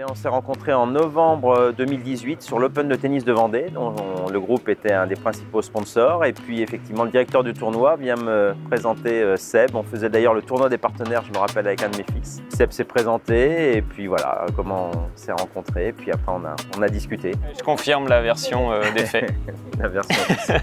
On s'est rencontrés en novembre 2018 sur l'Open de tennis de Vendée, dont le groupe était un des principaux sponsors. Et puis effectivement, le directeur du tournoi vient me présenter Seb. On faisait d'ailleurs le tournoi des partenaires, je me rappelle, avec un de mes fils. Seb s'est présenté et puis voilà comment on s'est rencontrés. Et puis après, on a discuté. Je confirme la version des faits. La version des faits.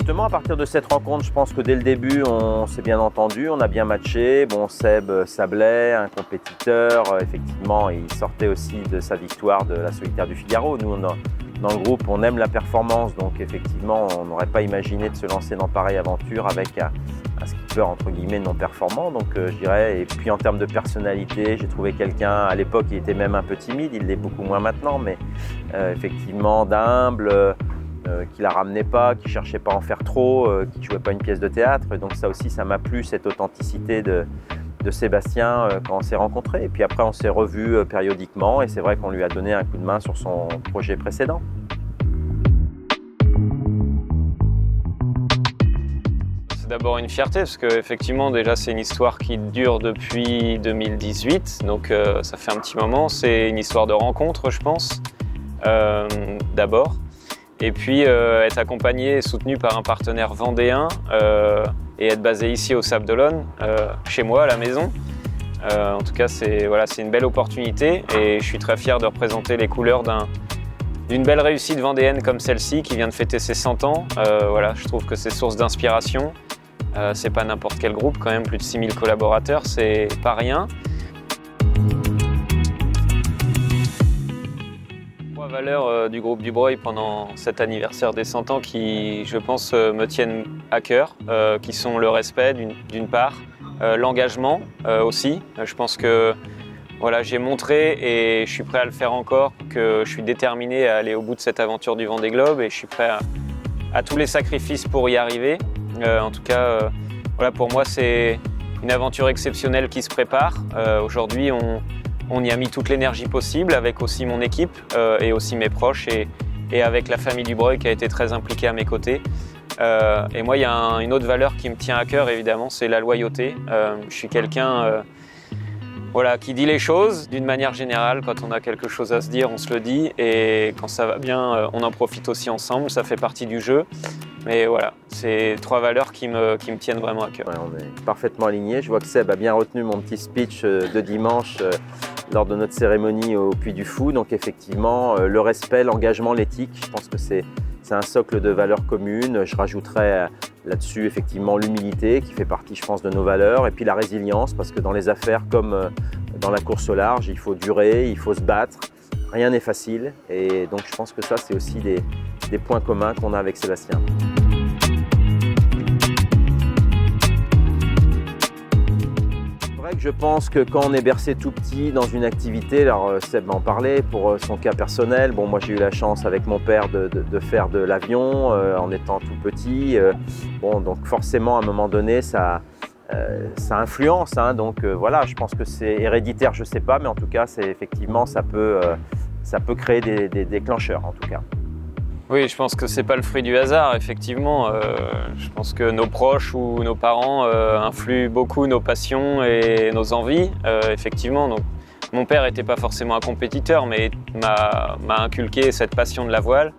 Justement, à partir de cette rencontre, je pense que dès le début, on s'est bien entendu, on a bien matché. Bon, Seb sablait, un compétiteur. Effectivement, il sortait aussi de sa victoire de la Solitaire du Figaro. Nous, dans le groupe, on aime la performance. Donc, effectivement, on n'aurait pas imaginé de se lancer dans pareille aventure avec un skipper, entre guillemets, non performant. Donc, je dirais, et puis en termes de personnalité, j'ai trouvé quelqu'un, à l'époque, il était même un peu timide. Il l'est beaucoup moins maintenant, mais effectivement, d'humble. Qui la ramenait pas, qui cherchait pas à en faire trop, qui jouait pas une pièce de théâtre. Et donc ça aussi, ça m'a plu, cette authenticité de Sébastien quand on s'est rencontrés. Et puis après, on s'est revus périodiquement et c'est vrai qu'on lui a donné un coup de main sur son projet précédent. C'est d'abord une fierté parce qu'effectivement, déjà, c'est une histoire qui dure depuis 2018. Donc ça fait un petit moment. C'est une histoire de rencontre, je pense, d'abord. Et puis être accompagné et soutenu par un partenaire vendéen et être basé ici au Sable d'Olonne, chez moi à la maison. En tout cas, c'est une belle opportunité et je suis très fier de représenter les couleurs d'une belle réussite vendéenne comme celle-ci qui vient de fêter ses 100 ans. Je trouve que c'est source d'inspiration. C'est pas n'importe quel groupe, quand même plus de 6000 collaborateurs, c'est pas rien. Valeurs du groupe Dubreuil pendant cet anniversaire des 100 ans qui, je pense, me tiennent à cœur, qui sont le respect d'une part, l'engagement aussi. Je pense que j'ai montré et je suis prêt à le faire encore, que je suis déterminé à aller au bout de cette aventure du Vendée Globe et je suis prêt à tous les sacrifices pour y arriver. En tout cas, pour moi, c'est une aventure exceptionnelle qui se prépare. Aujourd'hui, on y a mis toute l'énergie possible avec aussi mon équipe et aussi mes proches et avec la famille Dubreuil qui a été très impliquée à mes côtés. Et moi, il y a une autre valeur qui me tient à cœur, évidemment, c'est la loyauté. Je suis quelqu'un qui dit les choses d'une manière générale. Quand on a quelque chose à se dire, on se le dit. Et quand ça va bien, on en profite aussi ensemble. Ça fait partie du jeu. Mais voilà, c'est 3 valeurs qui me tiennent vraiment à cœur. Ouais, on est parfaitement alignés. Je vois que Seb a bien retenu mon petit speech de dimanche lors de notre cérémonie au Puy du Fou. Donc effectivement, le respect, l'engagement, l'éthique, je pense que c'est un socle de valeurs communes. Je rajouterais là-dessus effectivement l'humilité qui fait partie, je pense, de nos valeurs. Et puis la résilience, parce que dans les affaires comme dans la course au large, il faut durer, il faut se battre. Rien n'est facile. Et donc je pense que ça, c'est aussi des points communs qu'on a avec Sébastien. Je pense que quand on est bercé tout petit dans une activité, alors Seb m'en parlait pour son cas personnel, bon moi j'ai eu la chance avec mon père de faire de l'avion en étant tout petit, donc forcément à un moment donné ça influence, hein, donc je pense que c'est héréditaire, je sais pas, mais en tout cas c'est effectivement ça peut créer des déclencheurs en tout cas. Oui, je pense que c'est pas le fruit du hasard, effectivement. Je pense que nos proches ou nos parents influent beaucoup nos passions et nos envies, effectivement. Donc, mon père n'était pas forcément un compétiteur, mais m'a inculqué cette passion de la voile.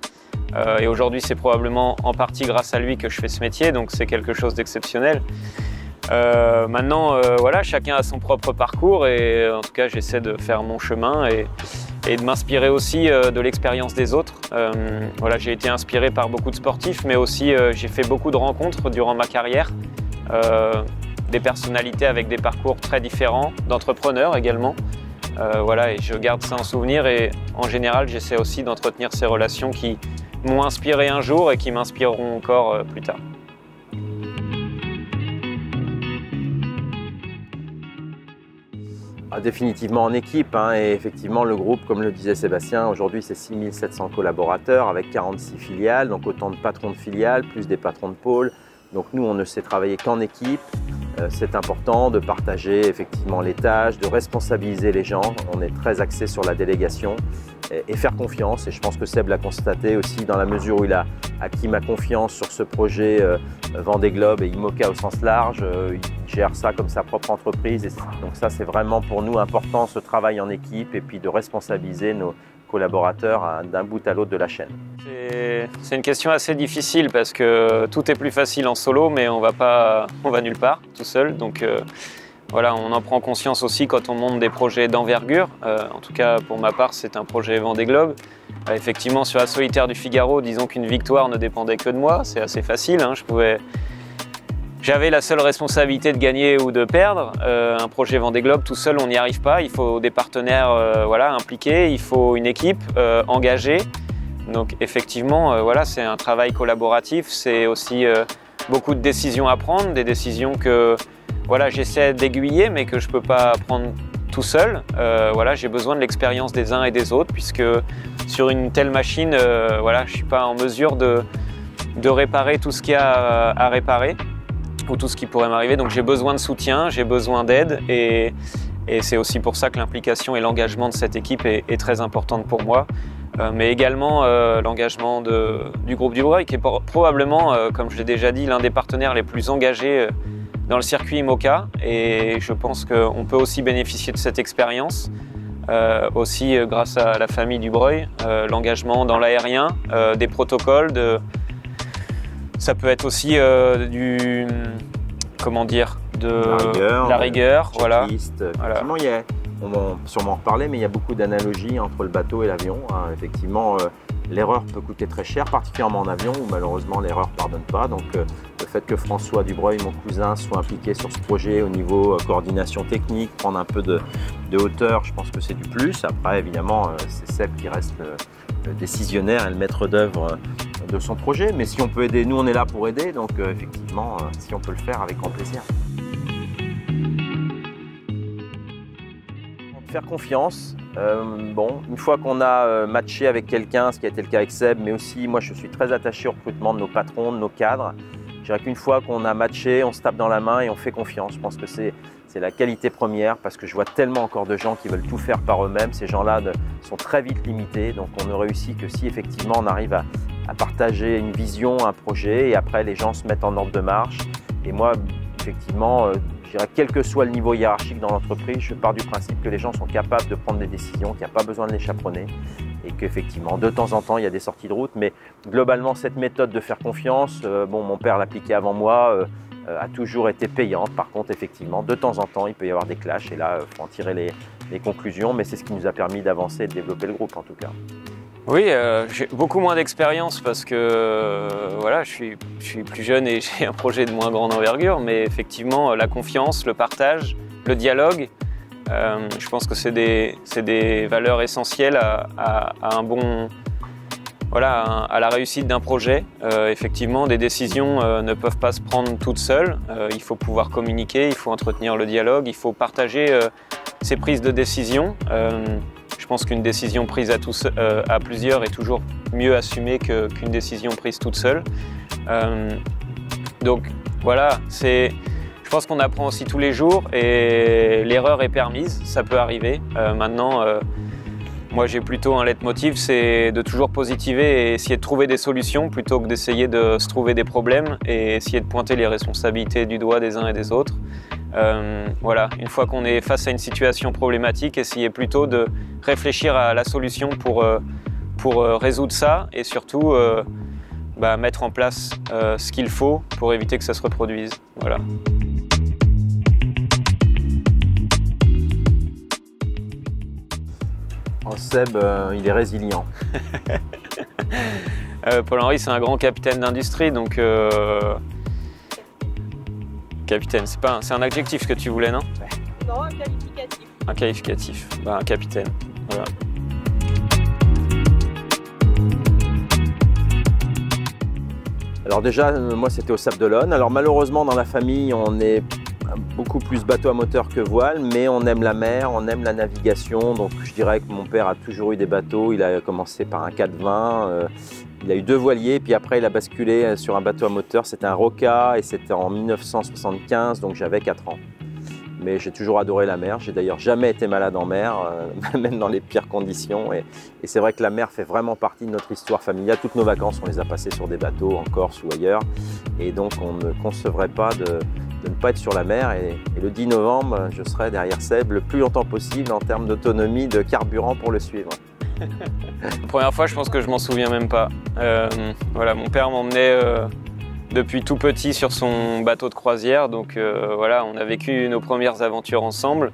Et aujourd'hui, c'est probablement en partie grâce à lui que je fais ce métier, donc c'est quelque chose d'exceptionnel. Maintenant, chacun a son propre parcours et en tout cas, j'essaie de faire mon chemin et de m'inspirer aussi de l'expérience des autres. J'ai été inspiré par beaucoup de sportifs, mais aussi j'ai fait beaucoup de rencontres durant ma carrière, des personnalités avec des parcours très différents, d'entrepreneurs également. Et je garde ça en souvenir et en général, j'essaie aussi d'entretenir ces relations qui m'ont inspiré un jour et qui m'inspireront encore plus tard. Définitivement en équipe, hein, et effectivement le groupe, comme le disait Sébastien, aujourd'hui c'est 6700 collaborateurs avec 46 filiales, donc autant de patrons de filiales, plus des patrons de pôle. Donc nous on ne sait travailler qu'en équipe, c'est important de partager effectivement les tâches, de responsabiliser les gens, on est très axé sur la délégation et faire confiance. Et je pense que Seb l'a constaté aussi dans la mesure où il a acquis ma confiance sur ce projet Vendée Globe et IMOCA au sens large. Il gère ça comme sa propre entreprise. Et donc ça, c'est vraiment pour nous important, ce travail en équipe et puis de responsabiliser nos collaborateurs d'un bout à l'autre de la chaîne. C'est une question assez difficile parce que tout est plus facile en solo, mais on va nulle part tout seul. Donc voilà, on en prend conscience aussi quand on monte des projets d'envergure. En tout cas, pour ma part, c'est un projet Vendée Globe. Effectivement, sur la solitaire du Figaro, disons qu'une victoire ne dépendait que de moi. C'est assez facile, hein. J'avais la seule responsabilité de gagner ou de perdre. Un projet Vendée Globe, tout seul, on n'y arrive pas. Il faut des partenaires voilà, impliqués, il faut une équipe engagée. Donc effectivement, voilà, c'est un travail collaboratif. C'est aussi beaucoup de décisions à prendre, des décisions que voilà, j'essaie d'aiguiller, mais que je ne peux pas prendre tout seul. Voilà, j'ai besoin de l'expérience des uns et des autres, puisque sur une telle machine, voilà, je ne suis pas en mesure de réparer tout ce qu'il y a à réparer, ou tout ce qui pourrait m'arriver. Donc j'ai besoin de soutien, j'ai besoin d'aide, et c'est aussi pour ça que l'implication et l'engagement de cette équipe est très importante pour moi. Mais également l'engagement du groupe du Breuil, qui est probablement, comme je l'ai déjà dit, l'un des partenaires les plus engagés dans le circuit IMOCA. Et je pense qu'on peut aussi bénéficier de cette expérience, aussi grâce à la famille du Breuil, l'engagement dans l'aérien, des protocoles, ça peut être aussi comment dire, de la rigueur, voilà. Effectivement, on va sûrement en reparler, mais il y a beaucoup d'analogies entre le bateau et l'avion. Hein. Effectivement, l'erreur peut coûter très cher, particulièrement en avion, où malheureusement l'erreur ne pardonne pas. Donc le fait que François Dubreuil, mon cousin, soit impliqué sur ce projet au niveau coordination technique, prendre un peu de hauteur, je pense que c'est du plus. Après, évidemment, c'est Seb qui reste le décisionnaire et le maître d'œuvre de son projet. Mais si on peut aider, nous on est là pour aider, donc effectivement, si on peut le faire, avec grand plaisir. Faire confiance. Bon, une fois qu'on a matché avec quelqu'un, ce qui a été le cas avec Seb, mais aussi moi je suis très attaché au recrutement de nos patrons, de nos cadres. Je dirais qu'une fois qu'on a matché, on se tape dans la main et on fait confiance. Je pense que c'est la qualité première, parce que je vois tellement encore de gens qui veulent tout faire par eux-mêmes. Ces gens-là sont très vite limités, donc on ne réussit que si effectivement on arrive à partager une vision, un projet, et après les gens se mettent en ordre de marche. Et moi, effectivement, je dirais, quel que soit le niveau hiérarchique dans l'entreprise, je pars du principe que les gens sont capables de prendre des décisions, qu'il n'y a pas besoin de les chaperonner, et qu'effectivement, de temps en temps, il y a des sorties de route. Mais globalement, cette méthode de faire confiance, bon, mon père l'appliquait avant moi, a toujours été payante. Par contre, effectivement, de temps en temps, il peut y avoir des clashs, et là, il faut en tirer les conclusions, mais c'est ce qui nous a permis d'avancer et de développer le groupe en tout cas. Oui, j'ai beaucoup moins d'expérience parce que voilà, je suis plus jeune et j'ai un projet de moins grande envergure, mais effectivement, la confiance, le partage, le dialogue, je pense que c'est des valeurs essentielles à un bon, voilà, à la réussite d'un projet. Effectivement, des décisions ne peuvent pas se prendre toutes seules. Il faut pouvoir communiquer, il faut entretenir le dialogue, il faut partager ces prises de décision. Je pense qu'une décision prise à plusieurs est toujours mieux assumée qu'une décision prise toute seule. Donc voilà, je pense qu'on apprend aussi tous les jours et l'erreur est permise, ça peut arriver. Maintenant, moi j'ai plutôt un leitmotiv, c'est de toujours positiver et essayer de trouver des solutions plutôt que d'essayer de se trouver des problèmes et essayer de pointer les responsabilités du doigt des uns et des autres. Voilà, une fois qu'on est face à une situation problématique, essayer plutôt de réfléchir à la solution pour résoudre ça et surtout mettre en place ce qu'il faut pour éviter que ça se reproduise. Voilà. Seb, il est résilient. Paul-Henri, c'est un grand capitaine d'industrie, donc capitaine, c'est un adjectif que tu voulais, non? Non, un qualificatif. Un qualificatif, un capitaine, voilà. Alors déjà, moi c'était au Sable d'Olonne. Alors malheureusement dans la famille, on est beaucoup plus bateau à moteur que voile, mais on aime la mer, on aime la navigation. Donc je dirais que mon père a toujours eu des bateaux. Il a commencé par un 420, il a eu 2 voiliers, puis après il a basculé sur un bateau à moteur. C'était un Roca et c'était en 1975, donc j'avais 4 ans. Mais j'ai toujours adoré la mer. J'ai d'ailleurs jamais été malade en mer, même dans les pires conditions. Et c'est vrai que la mer fait vraiment partie de notre histoire familiale. Toutes nos vacances, on les a passées sur des bateaux, en Corse ou ailleurs. Et donc, on ne concevrait pas de ne pas être sur la mer. Et le 10 novembre, je serai derrière Seb le plus longtemps possible en termes d'autonomie, de carburant pour le suivre. La première fois, je pense que je m'en souviens même pas. Voilà, mon père m'emmenait depuis tout petit sur son bateau de croisière, donc voilà, on a vécu nos premières aventures ensemble.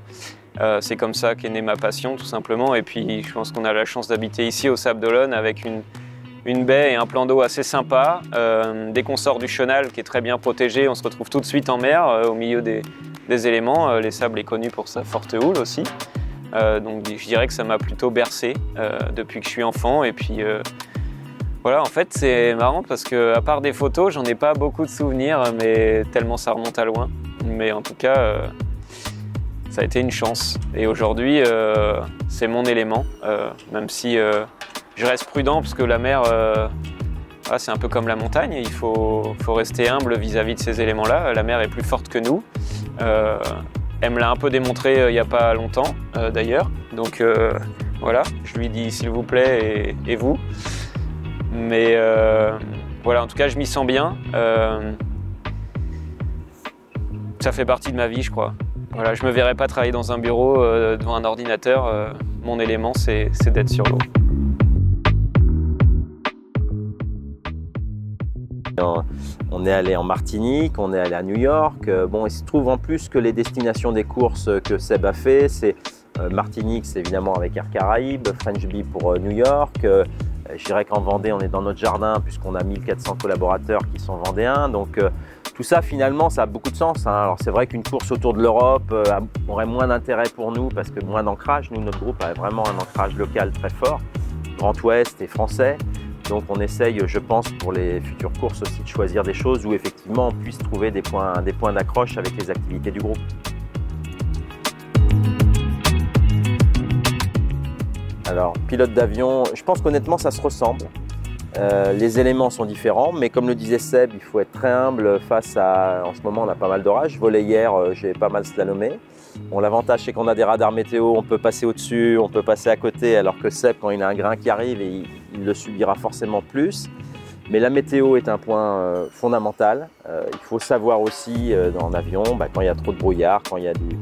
C'est comme ça qu'est née ma passion, tout simplement. Et puis, je pense qu'on a la chance d'habiter ici au Sable d'Olonne avec une baie et un plan d'eau assez sympa. Dès qu'on sort du chenal, qui est très bien protégé, on se retrouve tout de suite en mer, au milieu des éléments. Les Sables est connu pour sa forte houle aussi. Donc je dirais que ça m'a plutôt bercé depuis que je suis enfant. Et puis voilà, en fait c'est marrant parce que à part des photos, j'en ai pas beaucoup de souvenirs, mais tellement ça remonte à loin. Mais en tout cas, ça a été une chance. Et aujourd'hui, c'est mon élément, même si je reste prudent parce que la mer, c'est un peu comme la montagne. Il faut rester humble vis-à-vis de ces éléments-là. La mer est plus forte que nous. Elle me l'a un peu démontré il n'y a pas longtemps d'ailleurs, donc voilà, je lui dis s'il vous plaît et vous. Mais voilà, en tout cas je m'y sens bien. Ça fait partie de ma vie, je crois. Voilà, je ne me verrais pas travailler dans un bureau devant un ordinateur. Mon élément c'est d'être sur l'eau. On est allé en Martinique, on est allé à New York. Bon, il se trouve en plus que les destinations des courses que Seb a fait, c'est Martinique, c'est évidemment avec Air Caraïbes, French Bee pour New York. Je dirais qu'en Vendée, on est dans notre jardin puisqu'on a 1400 collaborateurs qui sont vendéens. Donc tout ça, finalement, ça a beaucoup de sens. Hein. Alors c'est vrai qu'une course autour de l'Europe aurait moins d'intérêt pour nous parce que moins d'ancrage. Nous, notre groupe a vraiment un ancrage local très fort, Grand Ouest et français. Donc on essaye, je pense, pour les futures courses aussi de choisir des choses où effectivement on puisse trouver des points d'accroche avec les activités du groupe. Alors, pilote d'avion, je pense qu'honnêtement ça se ressemble. Les éléments sont différents, mais comme le disait Seb, il faut être très humble face à... En ce moment, on a pas mal d'orages. Je volais hier, j'ai pas mal slalomé. Bon, l'avantage, c'est qu'on a des radars météo, on peut passer au-dessus, on peut passer à côté, alors que Seb, quand il a un grain qui arrive, il le subira forcément plus. Mais la météo est un point fondamental. Il faut savoir aussi, en avion, quand il y a trop de brouillard, quand il y a du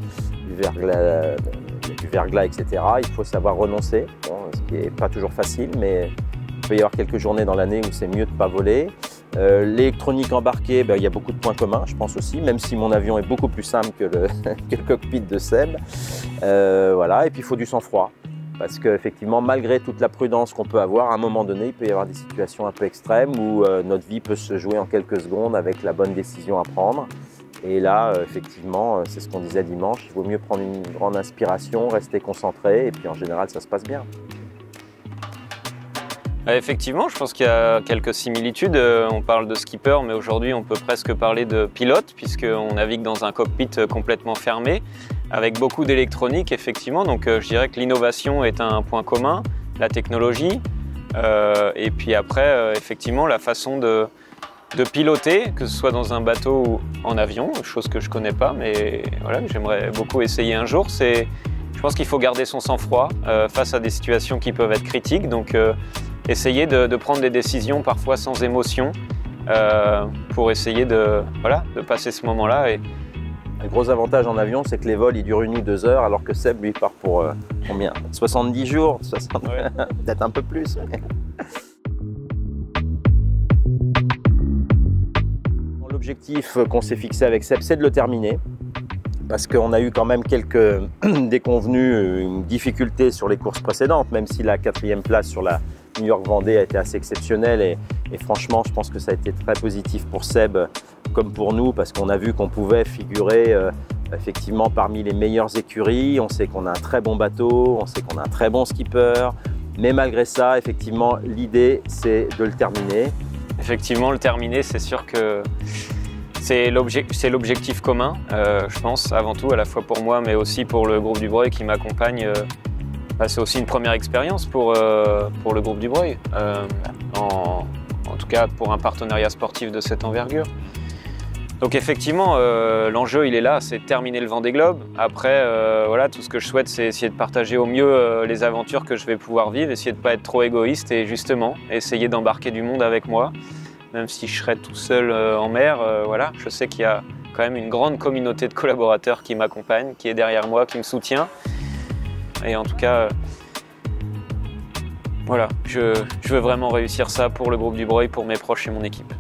verglas, etc., il faut savoir renoncer, ce qui n'est pas toujours facile, mais il peut y avoir quelques journées dans l'année où c'est mieux de ne pas voler. L'électronique embarquée, il y a beaucoup de points communs, je pense aussi, même si mon avion est beaucoup plus simple que le cockpit de Seb. Voilà. Et puis il faut du sang-froid, parce qu'effectivement, malgré toute la prudence qu'on peut avoir, à un moment donné, il peut y avoir des situations un peu extrêmes où notre vie peut se jouer en quelques secondes avec la bonne décision à prendre. Et là, effectivement, c'est ce qu'on disait dimanche, il vaut mieux prendre une grande inspiration, rester concentré, et puis en général, ça se passe bien. Effectivement, je pense qu'il y a quelques similitudes. On parle de skipper, mais aujourd'hui on peut presque parler de pilote, puisqu'on navigue dans un cockpit complètement fermé, avec beaucoup d'électronique, effectivement. Donc je dirais que l'innovation est un point commun, la technologie, et puis après, effectivement, la façon de piloter, que ce soit dans un bateau ou en avion, chose que je ne connais pas, mais voilà, j'aimerais beaucoup essayer un jour. Je pense qu'il faut garder son sang-froid face à des situations qui peuvent être critiques. Donc, essayer de prendre des décisions parfois sans émotion pour essayer de passer ce moment-là. Le gros avantage en avion, c'est que les vols ils durent 1 ou 2 heures, alors que Seb lui part pour combien 70 jours, ouais. Peut-être un peu plus. L'objectif qu'on s'est fixé avec Seb, c'est de le terminer. Parce qu'on a eu quand même quelques déconvenues, une difficulté sur les courses précédentes, même si la 4e place sur la New York-Vendée a été assez exceptionnelle. Et franchement, je pense que ça a été très positif pour Seb comme pour nous, parce qu'on a vu qu'on pouvait figurer effectivement parmi les meilleures écuries. On sait qu'on a un très bon bateau, on sait qu'on a un très bon skipper. Mais malgré ça, effectivement, l'idée, c'est de le terminer. Effectivement, le terminer, c'est sûr que c'est l'objectif commun, je pense, avant tout, à la fois pour moi, mais aussi pour le groupe du Breuil qui m'accompagne. C'est aussi une première expérience pour le groupe du Breuil, en tout cas pour un partenariat sportif de cette envergure. Donc effectivement, l'enjeu il est là, c'est terminer le Vendée Globe. Après, voilà, tout ce que je souhaite, c'est essayer de partager au mieux les aventures que je vais pouvoir vivre, essayer de ne pas être trop égoïste et justement essayer d'embarquer du monde avec moi. Même si je serai tout seul en mer, voilà, je sais qu'il y a quand même une grande communauté de collaborateurs qui m'accompagnent, qui est derrière moi, qui me soutient. Et en tout cas, voilà, je veux vraiment réussir ça pour le groupe Dubreuil, pour mes proches et mon équipe.